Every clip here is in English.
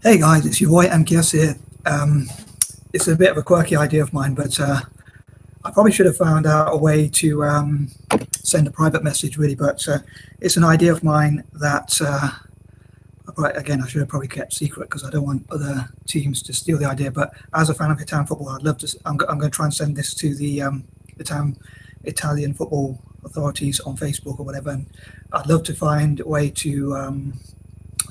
Hey guys, it's your boy M.K.S here. It's a bit of a quirky idea of mine, but I probably should have found out a way to send a private message really, but it's an idea of mine that, right, again, I should have probably kept secret because I don't want other teams to steal the idea, but as a fan of Italian football, I'd love to, I'm going to try and send this to the Italian football authorities on Facebook or whatever, and I'd love to find a way to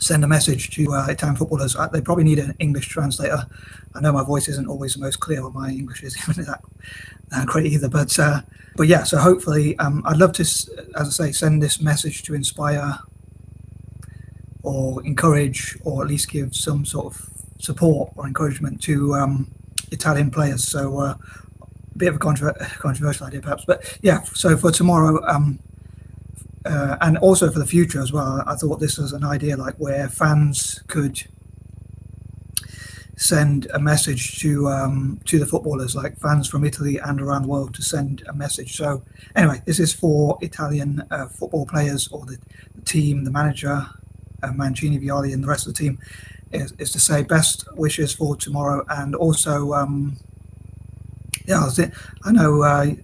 send a message to Italian footballers. They probably need an English translator. I know my voice isn't always the most clear, or my English isn't that great either. But yeah, so hopefully, I'd love to, as I say, send this message to inspire or encourage, or at least give some sort of support or encouragement to Italian players. So a bit of a controversial idea perhaps, but yeah. So for tomorrow. And also for the future as well, I thought this was an idea like where fans could send a message to the footballers, like fans from Italy and around the world, to send a message. So anyway, this is for Italian football players, or the team, the manager, Mancini, Vialli, and the rest of the team, is to say best wishes for tomorrow. And also, yeah, I know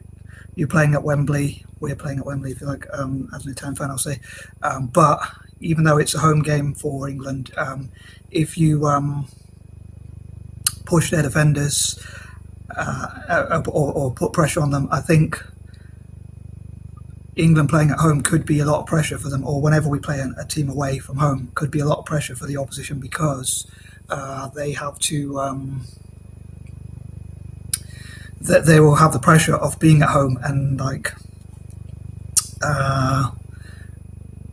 you're playing at Wembley. We're playing at Wembley, if you like, as an Italian fan, I'll say. But even though it's a home game for England, if you push their defenders or put pressure on them, I think England playing at home could be a lot of pressure for them, or whenever we play a team away from home, could be a lot of pressure for the opposition, because they have to... they will have the pressure of being at home, and like...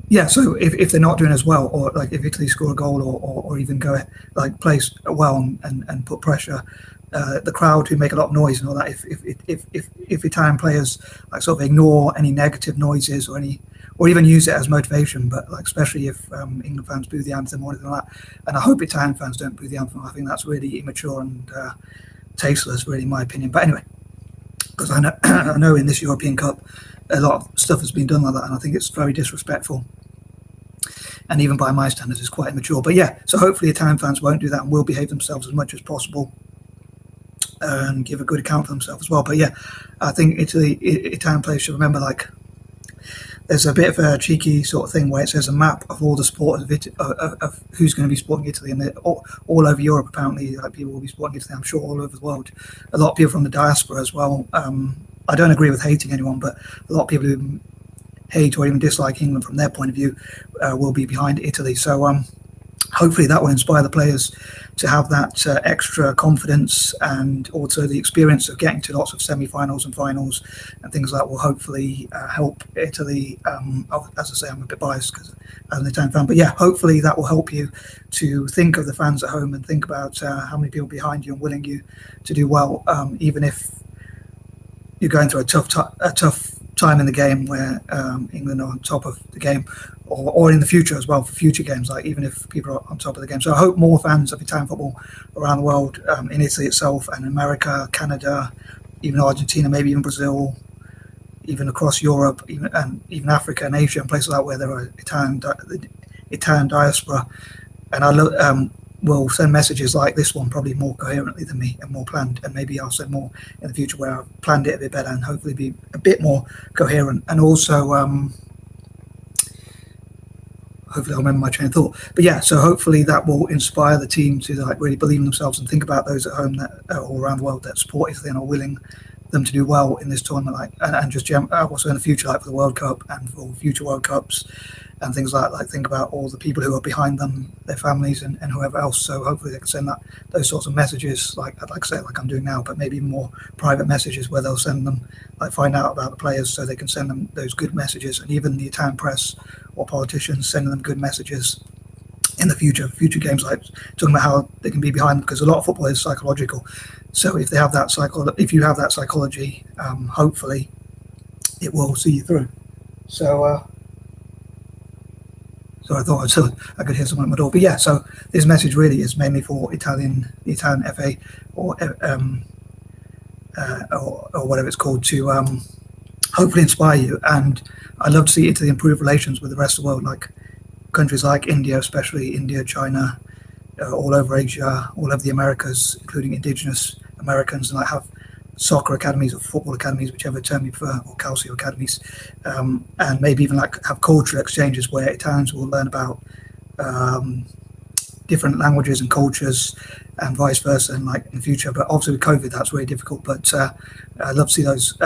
yeah, so if they're not doing as well, or like if Italy score a goal, or even go like play well and put pressure, the crowd who make a lot of noise and all that, if Italian players like sort of ignore any negative noises or even use it as motivation, but like especially if England fans boo the anthem or anything like that, and I hope Italian fans don't boo the anthem. I think that's really immature and tasteless, really, in my opinion. But anyway, because I know in this European Cup, a lot of stuff has been done like that, and I think it's very disrespectful. And even by my standards, it's quite immature. But yeah, so hopefully Italian fans won't do that and will behave themselves as much as possible and give a good account for themselves as well. But yeah, I think Italian players should remember, like, there's a bit of a cheeky sort of thing where it says a map of all the supporters of who's going to be supporting Italy, and all over Europe apparently, like, people will be supporting Italy. I'm sure all over the world. A lot of people from the diaspora as well. I don't agree with hating anyone, but a lot of people who hate or even dislike England from their point of view will be behind Italy. So hopefully that will inspire the players to have that extra confidence, and also the experience of getting to lots of semi-finals and finals and things like that will hopefully help Italy. As I say, I'm a bit biased because as an Italian fan, but yeah, hopefully that will help you to think of the fans at home and think about how many people behind you and willing you to do well, even if you're going through a tough time in the game where England are on top of the game, or in the future as well, for future games, like even if people are on top of the game. So I hope more fans of Italian football around the world, in Italy itself and America, Canada, even Argentina, maybe even Brazil, even across Europe, even Africa and Asia and places like that where there are Italian diaspora, and will send messages like this one probably more coherently than me and more planned, and maybe I'll send more in the future where I've planned it a bit better and hopefully be a bit more coherent. And also hopefully I'll remember my train of thought. But yeah, so hopefully that will inspire the team to like really believe in themselves and think about those at home that all around the world that support Italy and are willing them to do well in this tournament, like, and just also in the future, like for the World Cup and for future World Cups and things like think about all the people who are behind them, their families and whoever else. So hopefully they can send those sorts of messages, like I say, like I'm doing now, but maybe more private messages where they'll send them, like find out about the players so they can send them those good messages, and even the Italian press or politicians sending them good messages in the future games, like talking about how they can be behind them, because a lot of football is psychological. So if they have that if you have that psychology, hopefully it will see you through. So I thought I could hear someone at my door. But yeah, so this message really is mainly for the Italian F.A. or whatever it's called, to hopefully inspire you. And I'd love to see Italy improve relations with the rest of the world, like countries like India, especially India, China, all over Asia, all over the Americas, including indigenous Americans, and like have soccer academies or football academies, whichever term you prefer, or calcio academies, and maybe even like have cultural exchanges where Italians will learn about different languages and cultures and vice versa, and like in the future. But obviously with COVID, that's really difficult, but I'd love to see those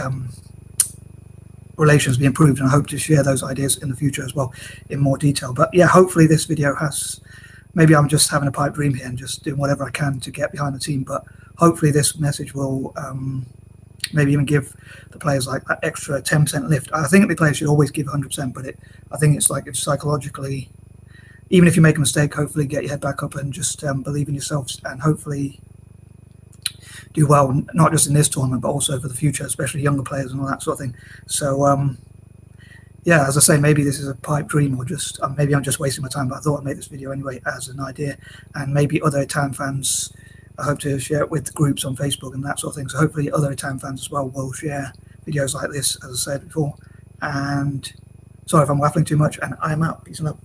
relations be improved, and I hope to share those ideas in the future as well in more detail. But yeah, hopefully this video has, maybe I'm just having a pipe dream here and just doing whatever I can to get behind the team, but hopefully this message will maybe even give the players like that extra 10% lift. I think the players should always give 100%, but I think it's like, it's psychologically, even if you make a mistake, hopefully get your head back up and just believe in yourselves, and hopefully do well, not just in this tournament, but also for the future, especially younger players and all that sort of thing. So yeah, as I say, maybe this is a pipe dream, or just maybe I'm just wasting my time, but I thought I'd make this video anyway as an idea, and maybe other Italian fans, I hope to share it with the groups on Facebook and that sort of thing. So hopefully other Italian fans as well will share videos like this, as I said before. And sorry if I'm waffling too much, and I'm out. Peace and love.